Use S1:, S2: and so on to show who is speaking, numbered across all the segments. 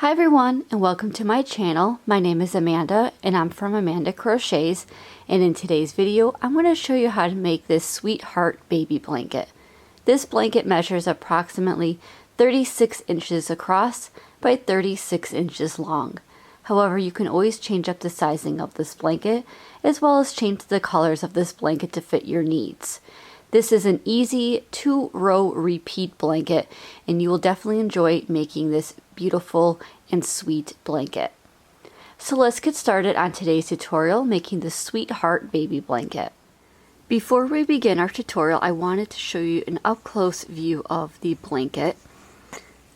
S1: Hi everyone, and welcome to my channel. My name is Amanda and I'm from Amanda Crochets, and in today's video I'm going to show you how to make this sweetheart baby blanket. This blanket measures approximately 36 inches across by 36 inches long. However, you can always change up the sizing of this blanket as well as change the colors of this blanket to fit your needs. This is an easy 2-row repeat blanket, and you will definitely enjoy making this beautiful and sweet blanket. So let's get started on today's tutorial making the sweetheart baby blanket. Before we begin our tutorial, I wanted to show you an up-close view of the blanket.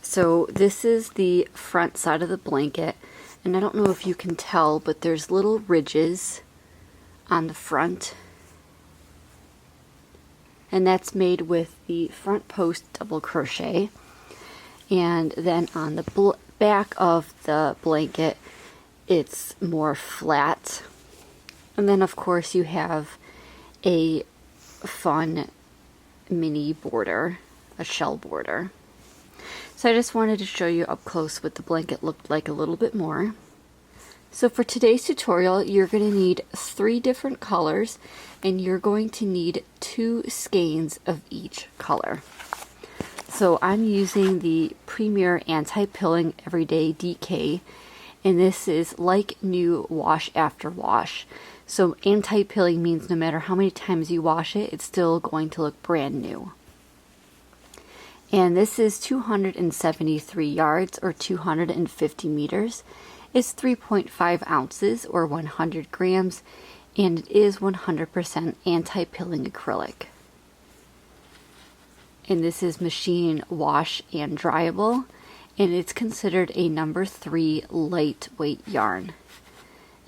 S1: So this is the front side of the blanket, and I don't know if you can tell, but there's little ridges on the front. And that's made with the front post double crochet. And then on the back of the blanket, it's more flat. And then of course you have a fun mini border, a shell border. So I just wanted to show you up close what the blanket looked like a little bit more. So for today's tutorial, you're going to need 3 different colors, and you're going to need 2 skeins of each color. So I'm using the Premier Anti-Pilling Everyday DK, and this is like new wash after wash. So anti-pilling means no matter how many times you wash it, it's still going to look brand new. And this is 273 yards or 250 meters. It's 3.5 ounces or 100 grams, and it is 100% anti-pilling acrylic. And this is machine wash and dryable, and it's considered a number 3 lightweight yarn.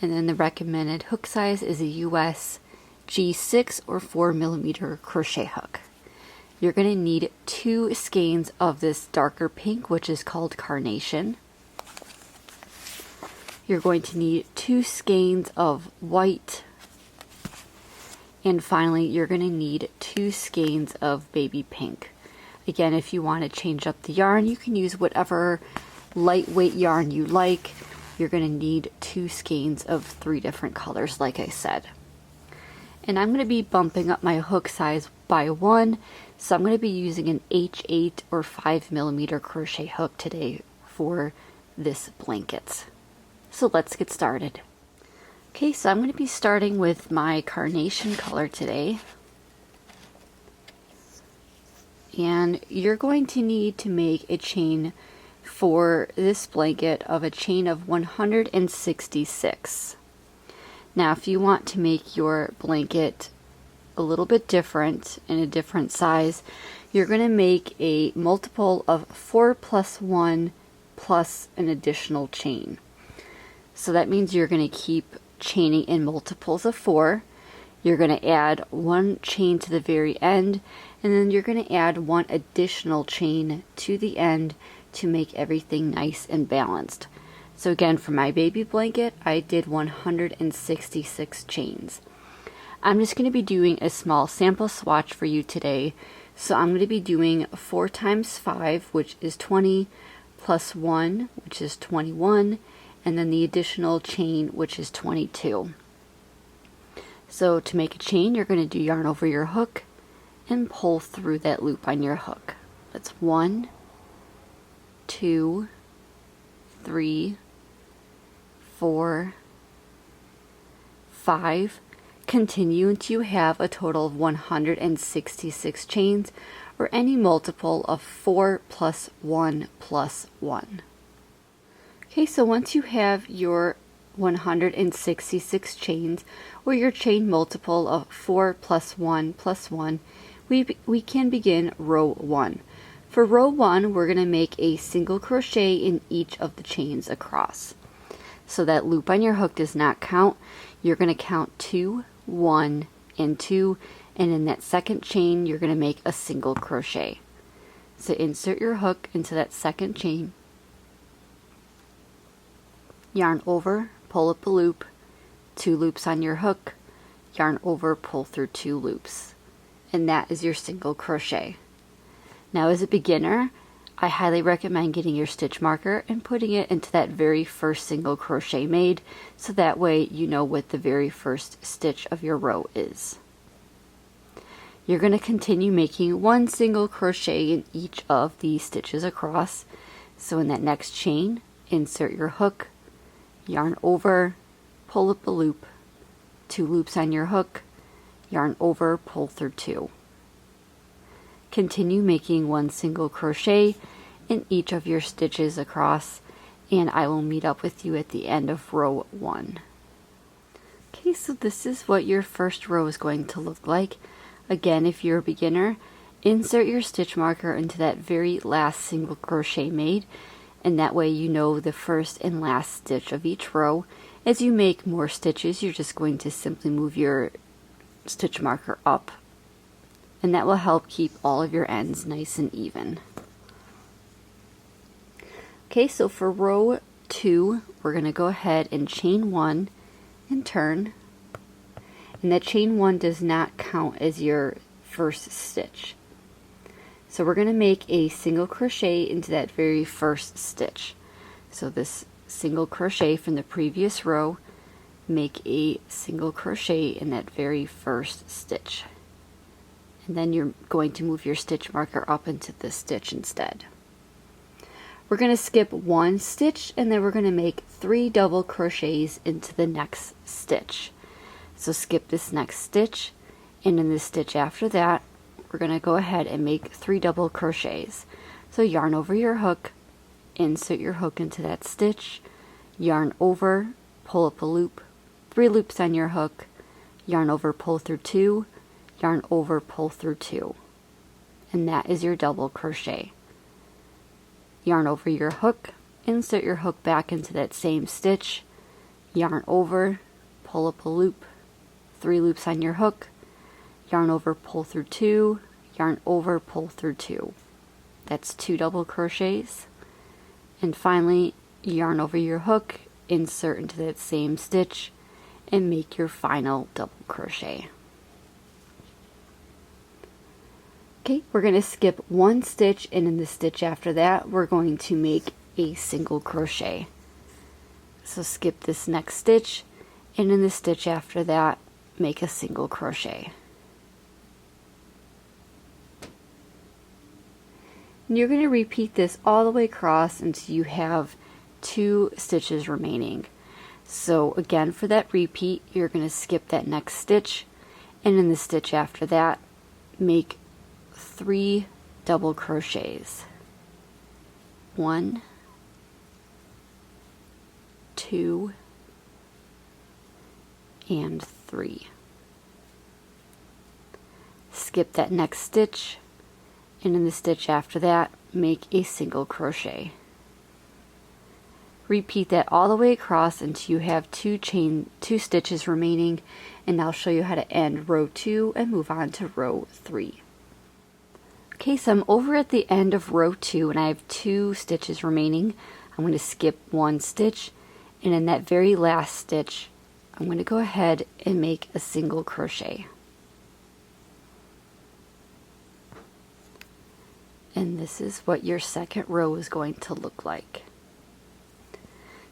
S1: And then the recommended hook size is a US G6 or 4mm crochet hook. You're going to need 2 skeins of this darker pink, which is called Carnation. You're going to need 2 skeins of white, and finally you're going to need 2 skeins of baby pink. Again, if you want to change up the yarn, you can use whatever lightweight yarn you like. You're going to need 2 skeins of 3 different colors, like I said. And I'm going to be bumping up my hook size by 1, so I'm going to be using an H8 or 5mm crochet hook today for this blanket. So let's get started. Okay, so I'm going to be starting with my Carnation color today. And you're going to need to make a chain for this blanket of a chain of 166. Now, if you want to make your blanket a little bit different in a different size, you're going to make a multiple of 4 plus 1 plus an additional chain. So that means you're going to keep chaining in multiples of 4. You're going to add 1 chain to the very end, and then you're going to add 1 additional chain to the end to make everything nice and balanced. So again, for my baby blanket, I did 166 chains. I'm just going to be doing a small sample swatch for you today. So I'm going to be doing 4 times 5, which is 20, plus 1, which is 21, and then the additional chain, which is 22. So to make a chain, you're going to do yarn over your hook and pull through that loop on your hook. That's 1, 2, 3, 4, 5. Continue until you have a total of 166 chains, or any multiple of 4 plus 1 plus 1. Okay, so once you have your 166 chains, or your chain multiple of 4 plus 1 plus 1, we can begin row 1. For row 1, we're going to make a single crochet in each of the chains across. So that loop on your hook does not count. You're going to count 2, 1, and 2, and in that second chain, you're going to make a single crochet. So insert your hook into that second chain, yarn over, pull up a loop, 2 loops on your hook, yarn over, pull through 2 loops, and that is your single crochet. Now as a beginner, I highly recommend getting your stitch marker and putting it into that very first single crochet made, so that way you know what the very first stitch of your row is. You're going to continue making one single crochet in each of the stitches across. So in that next chain, insert your hook, yarn over, pull up a loop, 2 loops on your hook, yarn over, pull through 2. Continue making one single crochet in each of your stitches across, and I will meet up with you at the end of row 1. Okay, so this is what your first row is going to look like. Again, if you're a beginner, insert your stitch marker into that very last single crochet made, and that way you know the first and last stitch of each row. As you make more stitches, you're just going to simply move your stitch marker up, and that will help keep all of your ends nice and even. Okay, so for row 2, we're going to go ahead and chain 1 and turn, and that chain 1 does not count as your first stitch. So we're going to make a single crochet into that very first stitch. So this single crochet from the previous row, make a single crochet in that very first stitch. And then you're going to move your stitch marker up into this stitch instead. We're going to skip 1 stitch, and then we're going to make 3 double crochets into the next stitch. So skip this next stitch, and in the stitch after that, we're going to go ahead and make 3 double crochets. So yarn over your hook, insert your hook into that stitch, yarn over, pull up a loop, 3 loops on your hook, yarn over, pull through 2, yarn over, pull through 2, and that is your double crochet. Yarn over your hook, insert your hook back into that same stitch, yarn over, pull up a loop, 3 loops on your hook, yarn over, pull through 2, yarn over, pull through 2. That's 2 double crochets. And finally, yarn over your hook, insert into that same stitch, and make your final double crochet. Okay, we're going to skip 1 stitch, and in the stitch after that, we're going to make a single crochet. So skip this next stitch, and in the stitch after that, make a single crochet. And you're going to repeat this all the way across until you have 2 stitches remaining. So again, for that repeat, you're going to skip that next stitch, and in the stitch after that, make 3 double crochets. 1, 2, and 3. Skip that next stitch, and in the stitch after that, make a single crochet. Repeat that all the way across until you have 2 stitches remaining, and I'll show you how to end row 2 and move on to row 3. Okay, so I'm over at the end of row 2, and I have 2 stitches remaining. I'm going to skip 1 stitch, and in that very last stitch, I'm going to go ahead and make a single crochet. And this is what your second row is going to look like.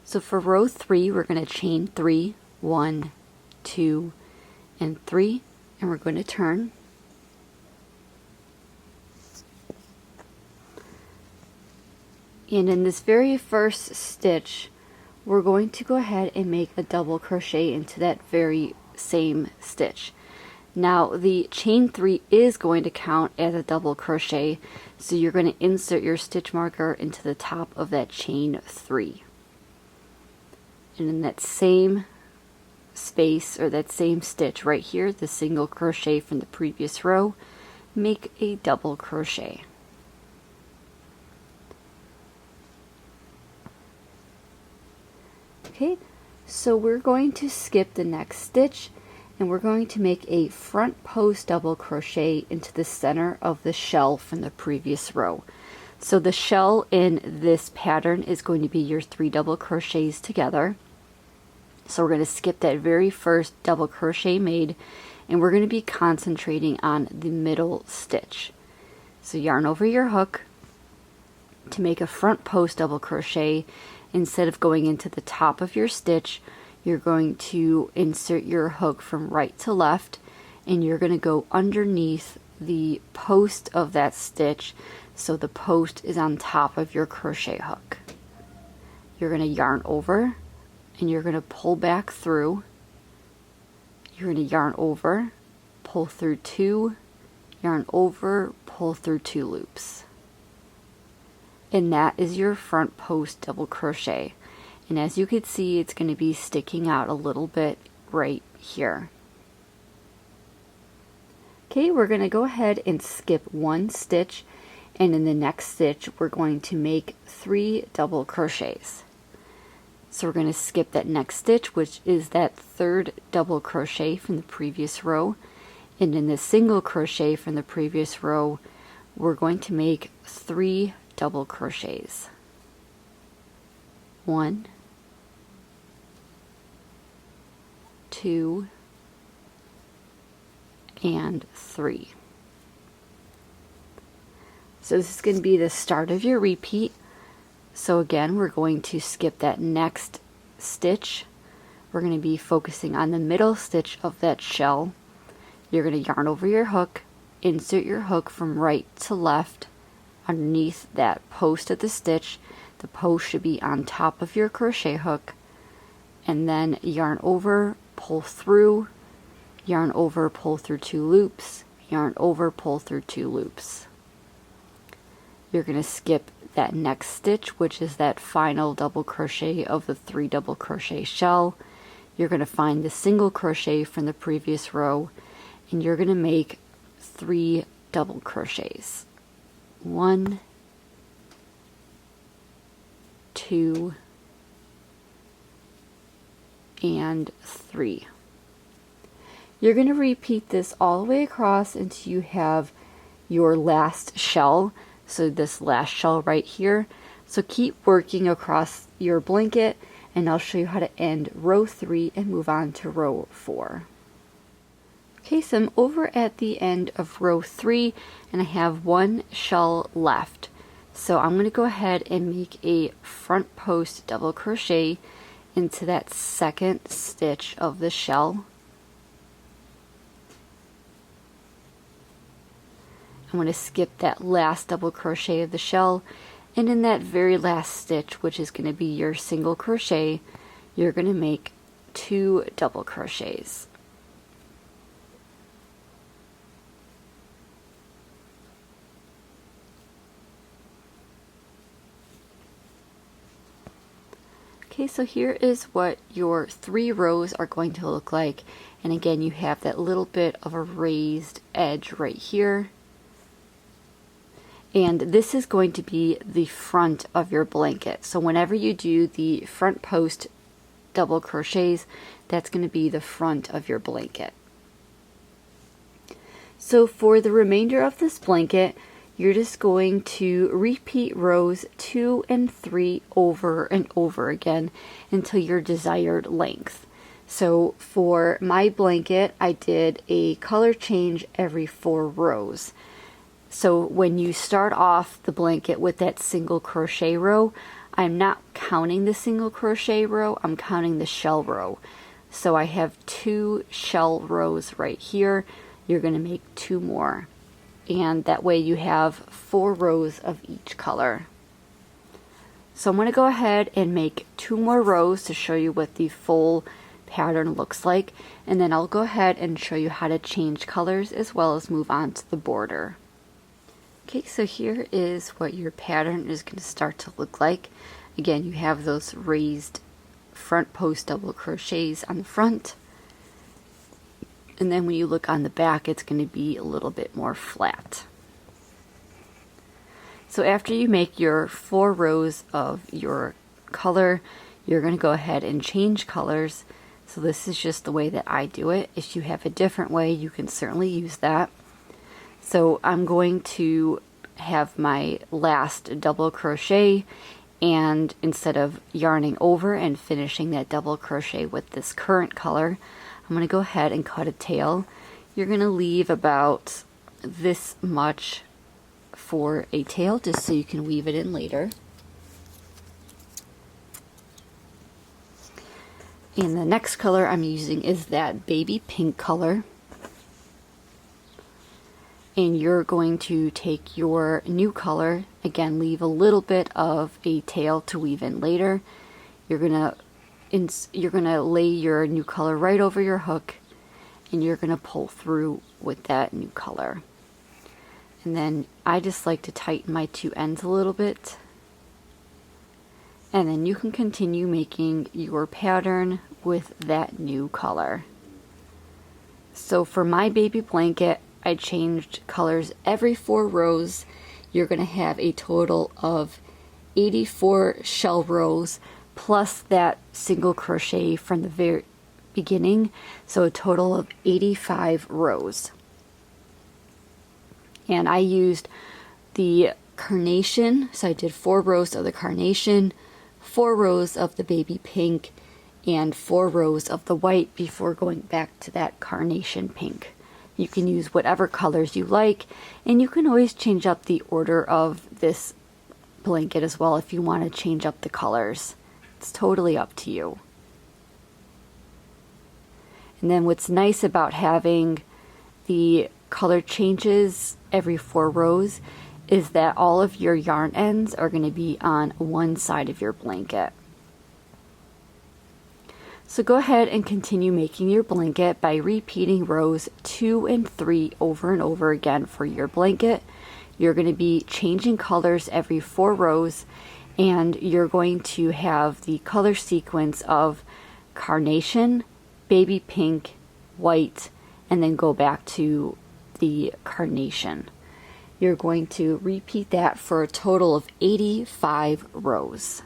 S1: So for row 3, we're going to chain 3, 1, 2, and 3, and we're going to turn. And in this very first stitch, we're going to go ahead and make a double crochet into that very same stitch. Now the chain 3 is going to count as a double crochet, so you're going to insert your stitch marker into the top of that chain 3. And in that same space, or that same stitch right here, the single crochet from the previous row, make a double crochet. Okay, so we're going to skip the next stitch, and we're going to make a front post double crochet into the center of the shell from the previous row. So the shell in this pattern is going to be your 3 double crochets together. So we're going to skip that very first double crochet made, and we're going to be concentrating on the middle stitch. So yarn over your hook, to make a front post double crochet, instead of going into the top of your stitch, you're going to insert your hook from right to left, and you're going to go underneath the post of that stitch, so the post is on top of your crochet hook. You're going to yarn over, and you're going to pull back through. You're going to yarn over, pull through 2, yarn over, pull through 2 loops. And that is your front post double crochet. And as you can see, it's going to be sticking out a little bit right here. Okay, we're going to go ahead and skip 1 stitch, and in the next stitch we're going to make 3 double crochets. So we're going to skip that next stitch, which is that 3rd double crochet from the previous row, and in the single crochet from the previous row we're going to make 3 double crochets. 1, 2, and 3. So this is going to be the start of your repeat. So again, we're going to skip that next stitch. We're going to be focusing on the middle stitch of that shell. You're going to yarn over your hook, insert your hook from right to left underneath that post of the stitch. The post should be on top of your crochet hook, and then yarn over, pull through, yarn over, pull through 2 loops, yarn over, pull through 2 loops. You're going to skip that next stitch, which is that final double crochet of the 3 double crochet shell. You're going to find the single crochet from the previous row, and you're going to make 3 double crochets. 1, 2, and 3. You're going to repeat this all the way across until you have your last shell. So this last shell right here. So keep working across your blanket, and I'll show you how to end row 3 and move on to row 4. Okay, so I'm over at the end of row 3, and I have 1 shell left. So I'm going to go ahead and make a front post double crochet into that 2nd stitch of the shell. I'm going to skip that last double crochet of the shell, and in that very last stitch, which is going to be your single crochet, you're going to make 2 double crochets. Okay, so here is what your 3 rows are going to look like, and again you have that little bit of a raised edge right here. And this is going to be the front of your blanket. So whenever you do the front post double crochets, that's going to be the front of your blanket. So for the remainder of this blanket, you're just going to repeat rows 2 and 3 over and over again until your desired length. So for my blanket, I did a color change every 4 rows. So when you start off the blanket with that single crochet row, I'm not counting the single crochet row, I'm counting the shell row. So I have 2 shell rows right here. You're going to make 2 more. And that way you have 4 rows of each color. So I'm going to go ahead and make 2 more rows to show you what the full pattern looks like. And then I'll go ahead and show you how to change colors as well as move on to the border. Okay, so here is what your pattern is going to start to look like. Again, you have those raised front post double crochets on the front, and then when you look on the back, it's going to be a little bit more flat. So after you make your 4 rows of your color, you're going to go ahead and change colors. So this is just the way that I do it. If you have a different way, you can certainly use that. So I'm going to have my last double crochet, and instead of yarning over and finishing that double crochet with this current color, I'm going to go ahead and cut a tail. You're going to leave about this much for a tail just so you can weave it in later. And the next color I'm using is that baby pink color. And you're going to take your new color, again leave a little bit of a tail to weave in later. You're gonna lay your new color right over your hook, and you're gonna pull through with that new color. And then I just like to tighten my two ends a little bit. And then you can continue making your pattern with that new color. So for my baby blanket, I changed colors every 4 rows. You're going to have a total of 84 shell rows plus that single crochet from the very beginning, so a total of 85 rows. And I used the Carnation, so I did 4 rows of the Carnation, 4 rows of the baby pink, and 4 rows of the white before going back to that Carnation pink. You can use whatever colors you like, and you can always change up the order of this blanket as well if you want to change up the colors. It's totally up to you. And then what's nice about having the color changes every 4 rows is that all of your yarn ends are going to be on one side of your blanket. So go ahead and continue making your blanket by repeating rows 2 and 3 over and over again for your blanket. You're going to be changing colors every 4 rows, and you're going to have the color sequence of Carnation, baby pink, white, and then go back to the Carnation. You're going to repeat that for a total of 85 rows.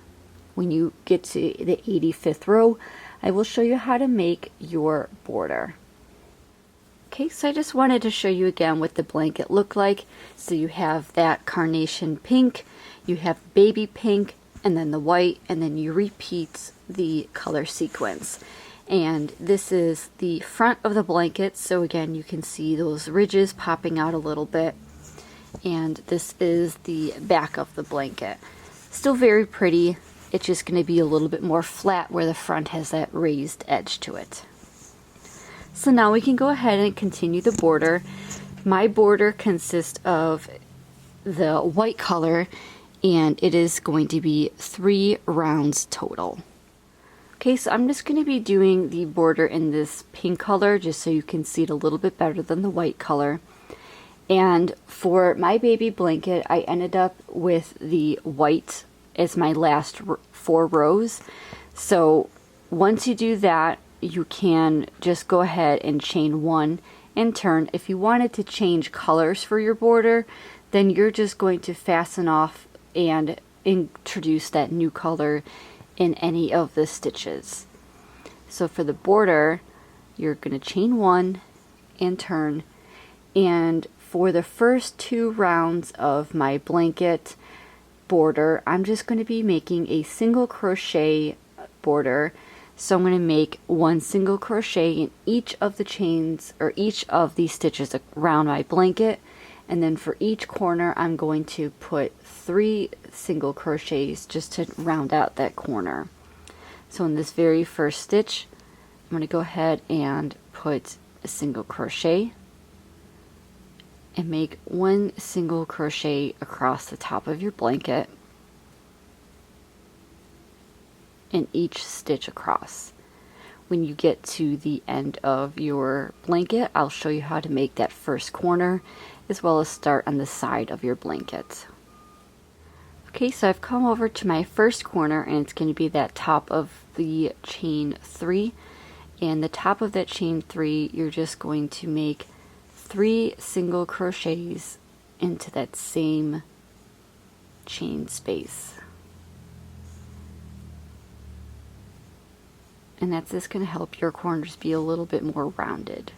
S1: When you get to the 85th row, I will show you how to make your border. Okay, so I just wanted to show you again what the blanket looked like. So you have that Carnation pink, you have baby pink, and then the white, and then you repeat the color sequence. And this is the front of the blanket, so again you can see those ridges popping out a little bit. And this is the back of the blanket. Still very pretty. It's just going to be a little bit more flat where the front has that raised edge to it. So now we can go ahead and continue the border. My border consists of the white color, and it is going to be 3 rounds total. Okay, so I'm just going to be doing the border in this pink color just so you can see it a little bit better than the white color. And for my baby blanket, I ended up with the white as my last 4 rows. So once you do that, you can just go ahead and chain 1 and turn. If you wanted to change colors for your border, then you're just going to fasten off and introduce that new color in any of the stitches. So for the border, you're going to chain 1 and turn, and for the first 2 rounds of my blanket border, I'm just going to be making a single crochet border. So I'm going to make 1 single crochet in each of the chains or each of these stitches around my blanket, and then for each corner I'm going to put 3 single crochets just to round out that corner. So in this very first stitch, I'm going to go ahead and put a single crochet and make 1 single crochet across the top of your blanket in each stitch across. When you get to the end of your blanket, I'll show you how to make that first corner as well as start on the side of your blanket. Okay, so I've come over to my first corner, and it's going to be that top of the chain 3, and the top of that chain 3 you're just going to make 3 single crochets into that same chain space. And that's just going to help your corners be a little bit more rounded.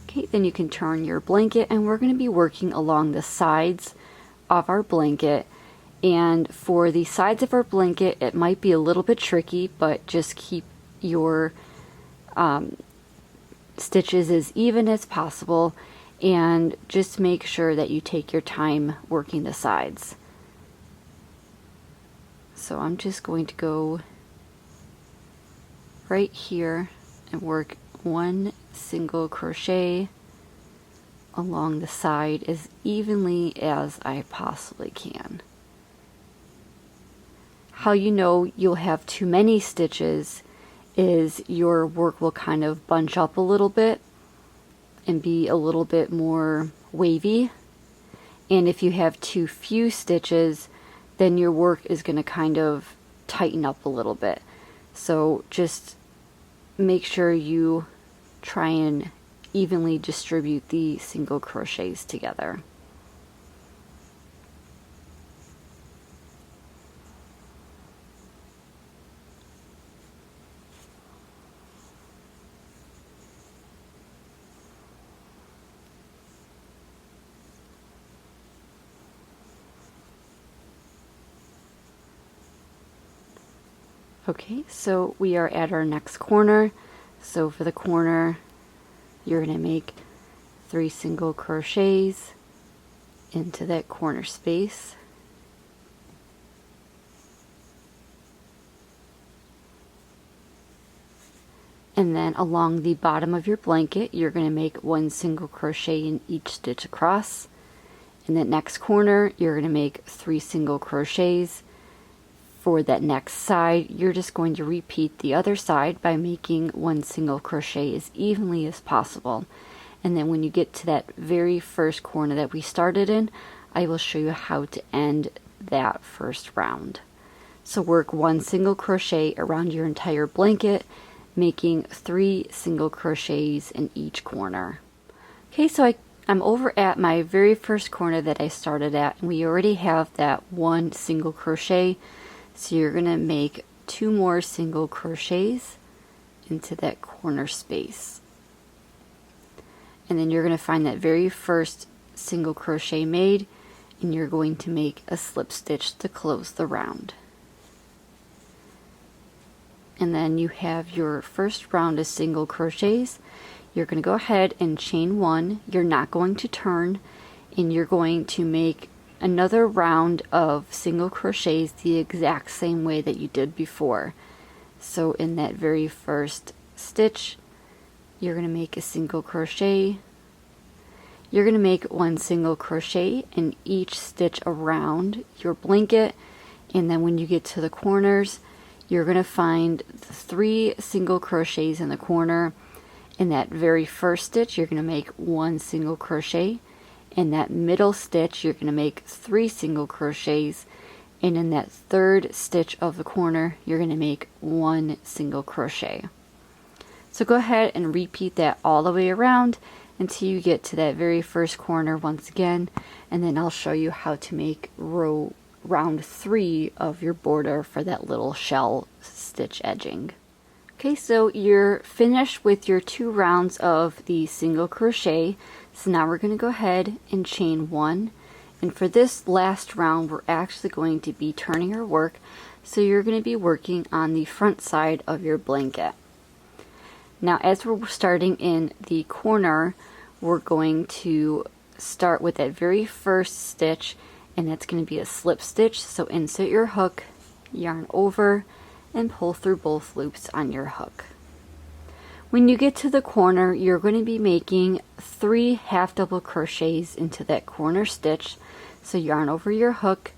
S1: Okay, then you can turn your blanket, and we're going to be working along the sides of our blanket. And for the sides of our blanket, it might be a little bit tricky, but just keep your stitches as even as possible, and just make sure that you take your time working the sides. So I'm just going to go right here and work 1 single crochet along the side as evenly as I possibly can. How you know you'll have too many stitches is your work will kind of bunch up a little bit and be a little bit more wavy. And if you have too few stitches, then your work is going to kind of tighten up a little bit. So just make sure you try and evenly distribute the single crochets together. Okay, so we are at our next corner. So for the corner, you're going to make 3 single crochets into that corner space. And then along the bottom of your blanket, you're going to make 1 single crochet in each stitch across. In that next corner, you're going to make 3 single crochets. For that next side, you're just going to repeat the other side by making 1 single crochet as evenly as possible. And then when you get to that very first corner that we started in, I will show you how to end that first round. So work 1 single crochet around your entire blanket, making 3 single crochets in each corner. Okay, so I'm over at my very first corner that I started at, and we already have that 1 single crochet. So you're going to make 2 more single crochets into that corner space. And then you're going to find that very first single crochet made, and you're going to make a slip stitch to close the round. And then you have your first round of single crochets. You're going to go ahead and chain 1. You're not going to turn, and you're going to make another round of single crochets the exact same way that you did before. So in that very first stitch, you're going to make a single crochet. You're going to make 1 single crochet in each stitch around your blanket, and then when you get to the corners, you're going to find 3 single crochets in the corner. In that very first stitch, you're going to make 1 single crochet. In that middle stitch, you're going to make 3 single crochets, and in that third stitch of the corner, you're going to make 1 single crochet. So go ahead and repeat that all the way around until you get to that very first corner once again, and then I'll show you how to make round 3 of your border for that little shell stitch edging. Okay, so you're finished with your 2 rounds of the single crochet. So now we're going to go ahead and chain 1. And for this last round, we're actually going to be turning our work. So you're going to be working on the front side of your blanket. Now, as we're starting in the corner, we're going to start with that very first stitch, and that's going to be a slip stitch. So insert your hook, yarn over, and pull through both loops on your hook. When you get to the corner, you're going to be making 3 half double crochets into that corner stitch. So yarn over your hook,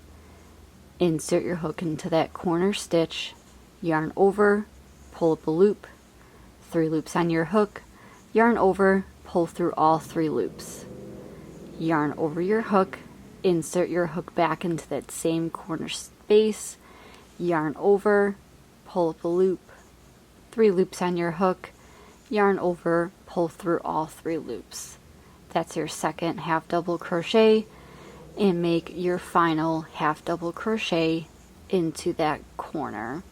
S1: insert your hook into that corner stitch, yarn over, pull up a loop, 3 loops on your hook, yarn over, pull through all 3 loops, yarn over your hook, insert your hook back into that same corner space, yarn over, pull up a loop, 3 loops on your hook, yarn over, pull through all 3 loops. That's your second half double crochet, and make your final half double crochet into that corner.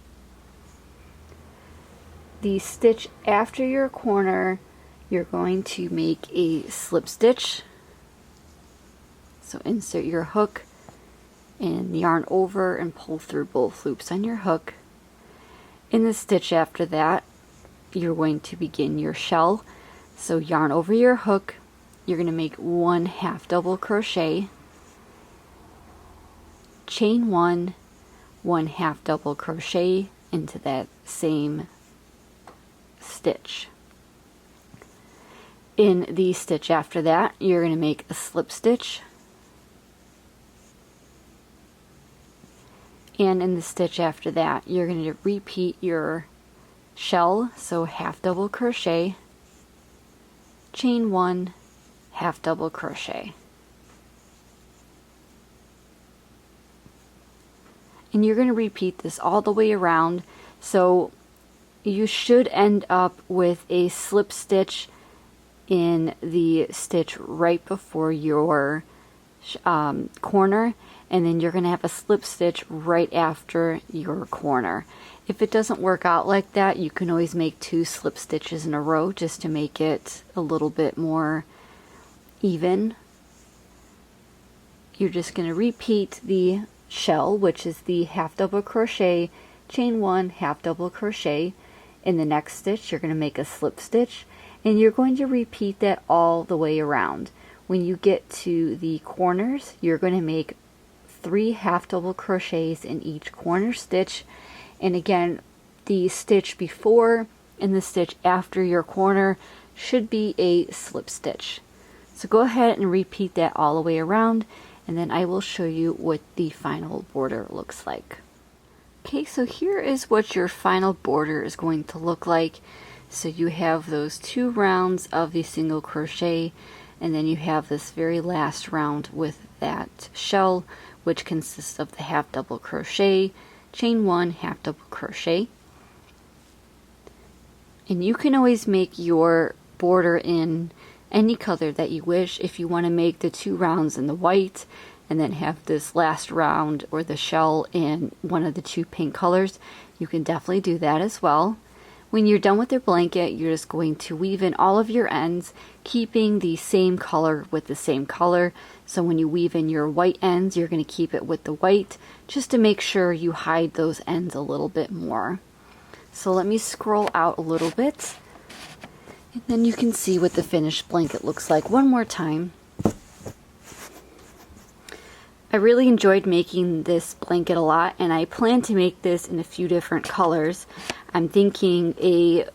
S1: The stitch after your corner, you're going to make a slip stitch. So insert your hook and yarn over and pull through both loops on your hook. In the stitch after that, you're going to begin your shell. So yarn over your hook, you're going to make 1 half double crochet, chain 1, 1 half double crochet into that same stitch. In the stitch after that, you're going to make a slip stitch, and in the stitch after that, you're going to repeat your shell, so half double crochet, chain 1, half double crochet. And you're going to repeat this all the way around, so you should end up with a slip stitch in the stitch right before your corner, and then you're going to have a slip stitch right after your corner. If it doesn't work out like that, you can always make 2 slip stitches in a row just to make it a little bit more even. You're just going to repeat the shell, which is the half double crochet, chain 1, half double crochet. In the next stitch, you're going to make a slip stitch, and you're going to repeat that all the way around. When you get to the corners, you're going to make 3 half double crochets in each corner stitch, and again, the stitch before and the stitch after your corner should be a slip stitch. So go ahead and repeat that all the way around, and then I will show you what the final border looks like. Okay, so here is what your final border is going to look like. So you have those 2 rounds of the single crochet, and then you have this very last round with that shell, which consists of the half double crochet, chain 1, half double crochet. And you can always make your border in any color that you wish. If you want to make the 2 rounds in the white and then have this last round or the shell in one of the 2 pink colors, you can definitely do that as well. When you're done with your blanket, you're just going to weave in all of your ends, keeping the same color with the same color. So when you weave in your white ends, you're going to keep it with the white, just to make sure you hide those ends a little bit more. So let me scroll out a little bit, and then you can see what the finished blanket looks like one more time. I really enjoyed making this blanket a lot, and I plan to make this in a few different colors. I'm thinking a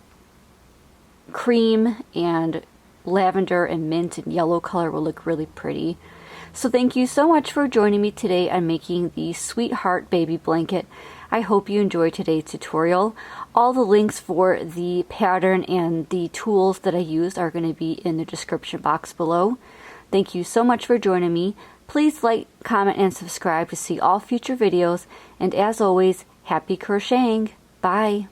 S1: cream and lavender and mint and yellow color will look really pretty. So thank you so much for joining me today on making the Sweetheart Baby Blanket. I hope you enjoyed today's tutorial. All the links for the pattern and the tools that I used are going to be in the description box below. Thank you so much for joining me. Please like, comment, and subscribe to see all future videos. And as always, happy crocheting. Bye.